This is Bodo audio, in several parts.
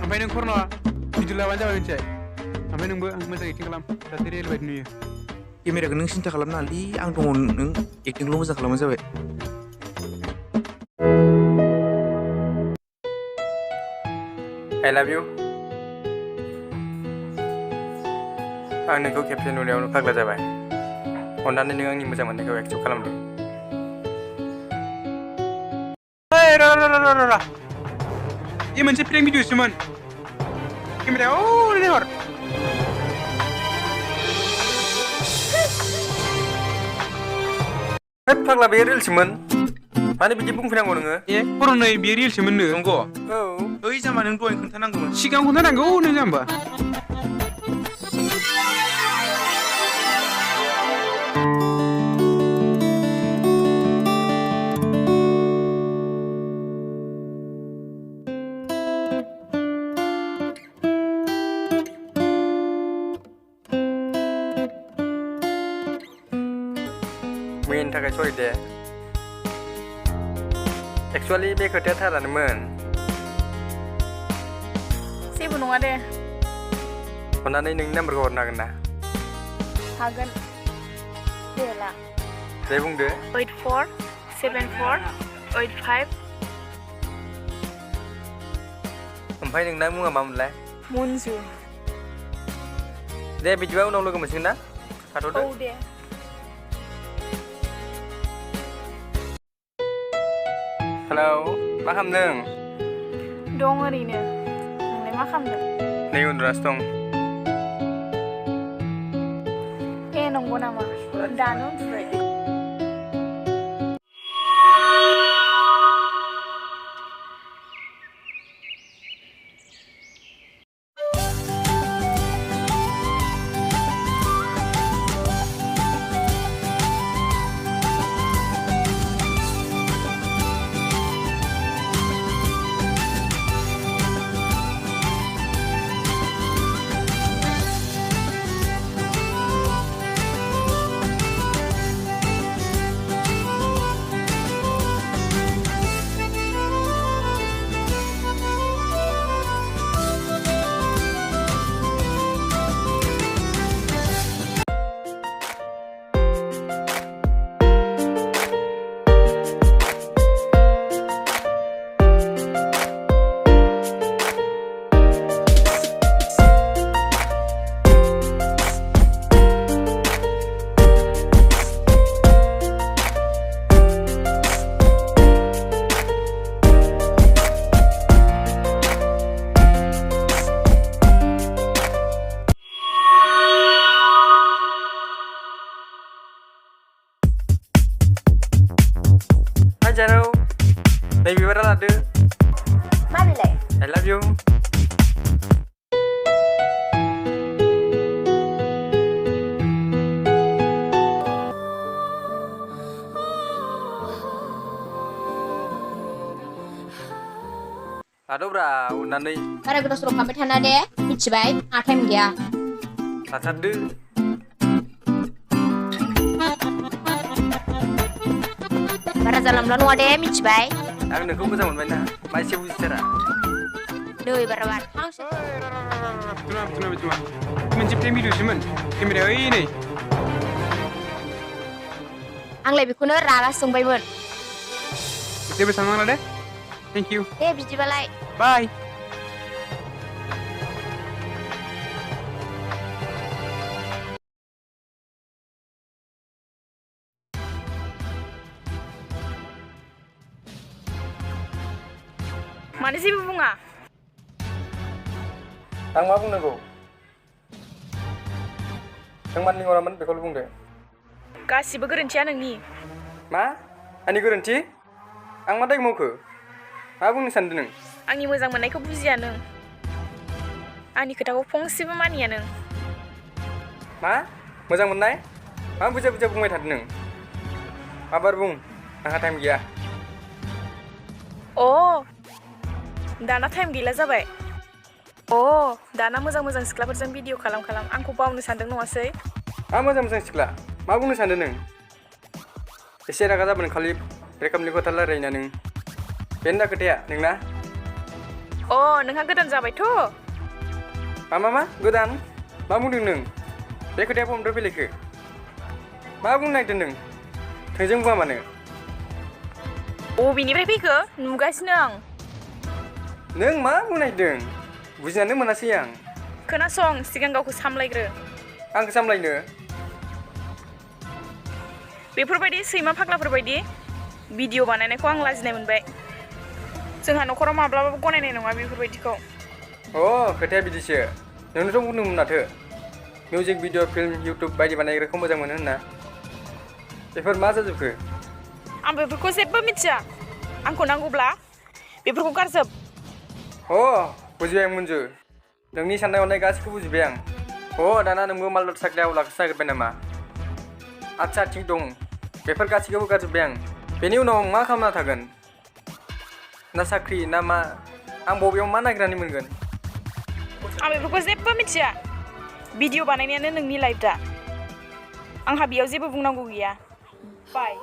ओमफ्राय नों खर'ना भिडिअ लाबानो जाबाय मिथिबाय ओमफ्राय नोंबो मोजां एक्टिं खालाम जाहाथे रियेल बायदि नुयो केमेराखौ नों सिन्था खालामनाङालै आं दङ नों एक्टिंल' मोजां खालामबानो जाबाय I love you आं नोंखौ खेबसे नुनायावनो फाग्ला जाबाय अन्नानै नों आंनि मोजां मोननायखौ एक्सेप्ट खालामदो ओइ र ये मोनसे प्रेंक भिडिअसोमोन केमेराया ओरैनो हर होद फाग्ला बे रिल्समोन मानो बिदि बुंफैनांगौ नोङो ए खर'नै बेयो रियेलसोमोननो नंगौ औ ओइ जाम्बा नों दहाय खोन्थानांगौमोन सिगां खोन्थानांगौ नों जाम्बा मैयानि थाखाय सरि दे एक्सुवेलि बे खोथाया थारानोमोन जेबो नङा दे अन्नानै नोंनि नाम्बारखौ हरनो हागोन ना हागोन दे ला दे बुंदो 847485 ओमफ्राय नोंना मुङा मामोनलाय मन्जु दे बिदिबा उनाव लोगो मोनसिगोन ना थाथ'दो औ दे हेलौ मा खालामदों दं ओरैनो नोंलाय मा खालामदों नै उन्दुनासो दं ए नंगौ नामा दानो उन्दुबाय Hai Jaro नै बिबारा लादो मा बिलाय I love you लादोब्रा अननानै बारा गोदाव सोराव खालामबाय थाना दे मिथिबाय आंहा टाइम गैया लाथारदो बारा जानला मोनला नङा दे मिथिबाय आं नोंखौ मोजां मोनबाय ना मा एसे बुजिथारा नै बारा बार हांसो मोनसे प्रेंक भिडिअसोमोन केमेराया ओइ नै आंलाय बेखौनो रागा सोंबायमोन जेबो साननांला दे थेंक इउ दे बिदिबालाय बाय मानो जेबो बुङा आं मा बुंनांगौ नों मानो लिंहरामोन बेखौल' बुंदो गासिबो गोरोन्थिया नोंनि मा आंनि गोरोन्थि आं मा दाय मावखो मा बुंनो सानदों नों आंनि मोजां मोननायखौ बुजिया नों आंनि खोथाखौ फंसेबो मानिया नों मा मोजां मोननाय मा बुजा बुजा बुंबाय थादों नों माबार बुं आंहा टाइम गैया अ दाना टाइम गैला जाबाय अ दाना मोजां मोजां सिख्लाफोरजों भिडिअ खालाम आंखौ बावनो सानदों नङासै मा मोजां मोजां सिख्ला मा बुंनो सानदों नों एसे रागा जाबोनो खालि रेकमनि खोथा रायलायना नों बेनो दा खोथाया नोंना अ नोंहा गोदान जाबायथ'। मा गोदान मा बुंदों नों बे खोथाया बबेनिफ्राय फैलायखो मा बुंनो नागिरदों नों थोंजों बुङा मानो बबेनिफ्राय फैखो नुगासिनो आं। नों मा बुंनो नागिरदों बुजिनानै मोनासै आं। खोनासं सिगां गावखौ सामलायग्रो। आंखौ सामलायनो बेफोरबायदि सैमा फाग्लाफोरबायदि भिडिअ बानायनायखौ आं लाजिनाय मोनबाय। जोंहा न'खराव माब्लाबाबो गनायनाय नङा बेफोरबायदिखौ। खोथाया बिदिसो नोंनोथ' बुंदोंमोन माथो मिउजिक भिडिअ फिल्म इउटुब बायदि बानायग्राखौ मोजां मोनो होनना बेफोर मा जाजोबखो? आं बेफोरखौ जेबो मिथिया। आंखौ नांगौब्ला बेफोरखौ गारजोब। बुजिबाय आं मन्जु नोंनि साननाय हनाय गासैखौ बुजिबाय आं। दाना नोंबो मालदार साख्रियाव लाखिनो नागिरबाय नामा? आदसा थिग दं बेफोर गासैखौबो गारजोब्बाय आं। बेनि उनाव मा खालामना थागोन? ना साख्रि ना मा आं बबेयाव मा नागिरनानै मोनगोन? आं बेफोरखौ जेबो मिथिया। भिडिअ बानायनायानो नोंनि लाइफ दा। आंहा बेयाव जेबो बुंनांगौ गैया। बाय।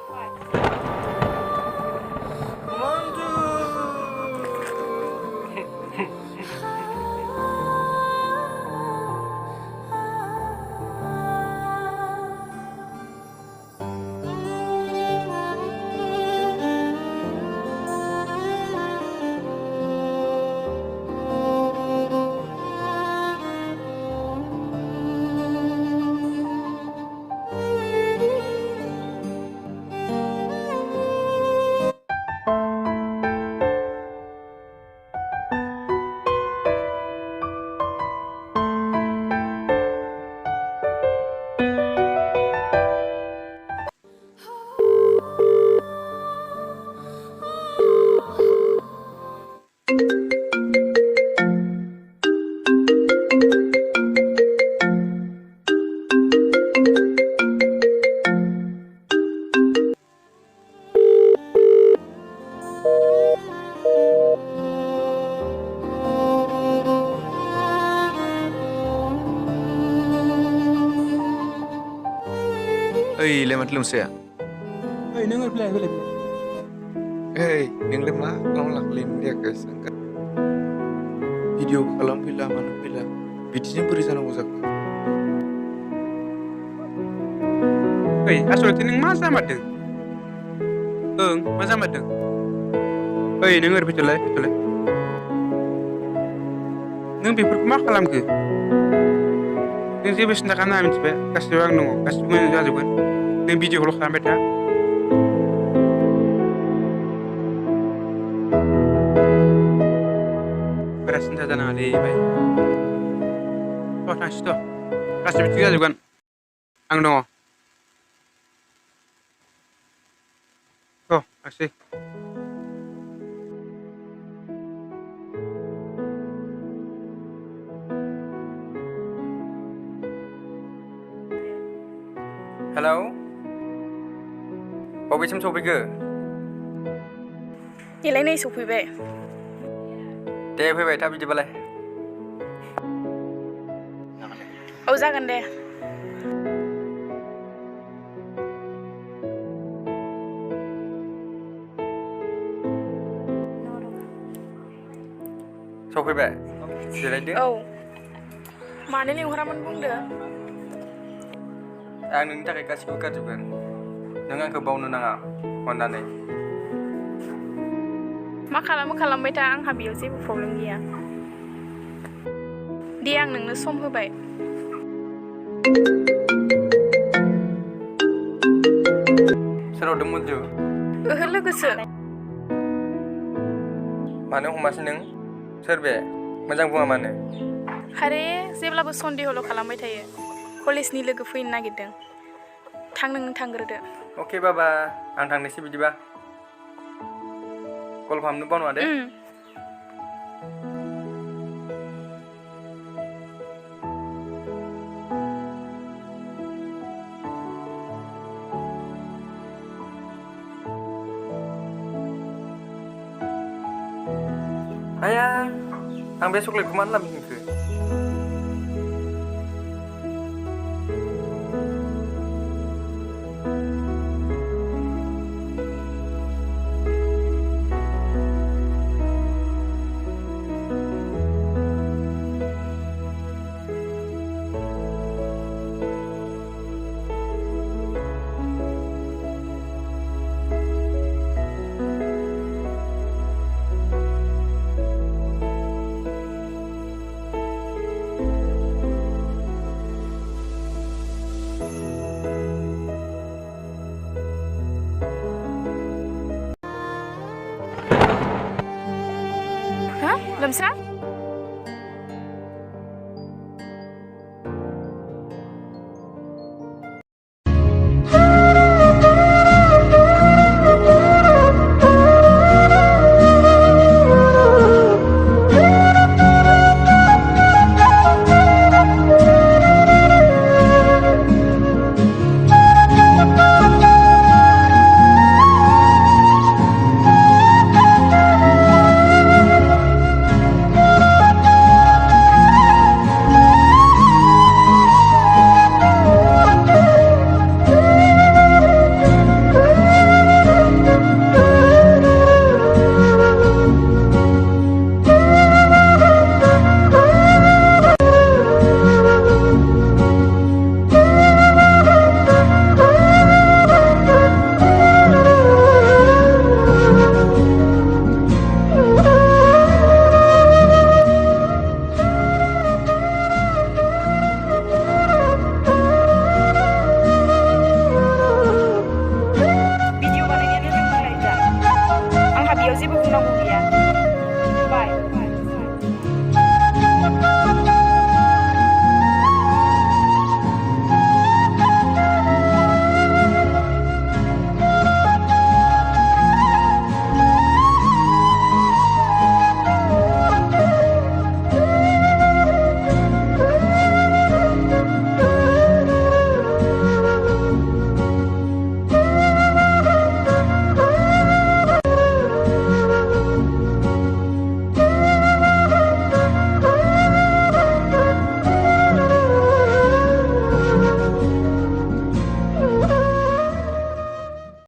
ओइलाय माथो लोमसाया नों फैलाय नोंलाय मा खालामलांलै देहाखौ सांगा भिडिअ खालामफैला मानो फैला बिदिजों बोरै जानांगौ जाखो? आसलथे नों मा जामारदों? मा जामारदों? नों ओरै फैथ'लाय नों बेफोरखौ मा खालामखो? नों जेबो सिन्था खालामनाङा मिथिबाय गासिबो आं दङ गासिबो मोजां जाजोबगोन नों भिडिअखौल' खालामबाय था बारा सिन्था जानाङालै बाय थांसै गासिबो थिग जाजोबगोन आं दङ थांसै हेलौ बबेसिम सफैखो? देलाय नै सफैबाय। दे फैबाय था बिदिबालाय। औ जागोन दे। सफैबाय जिरायदो। औ मानो लिंहरामोन बुंदो। आं नोंनि थाखाय गासिबो गारजोबगोन नों आंखौ बावनो नाङा अननानै। मा खालामबाय था आंहा बेयाव जेबो प्रब्लेम गैया। दे आं नोंनो सम होबाय। सोर हरदों मन्जु? ओहो लोगोसो। मानो हमासै नों? सोर बे? मोजां बुङा मानो? आरे जेब्लाबो सन्देहल' खालामबाय थायो। कलेजनि लोगो फैनो नागिरदों। नों थांग्रोदो। अके बाबा आं थांनोसै बिदिबा। कल खालामनो बावनाङा दे। आया आं बे चक्लेटखौ मानो लाबोफिनखो? लोमस्रां भिडिअ बानायनायानो नों होननाय दा आंहा बेयाव जेबो बुंनांगौ गैया बाय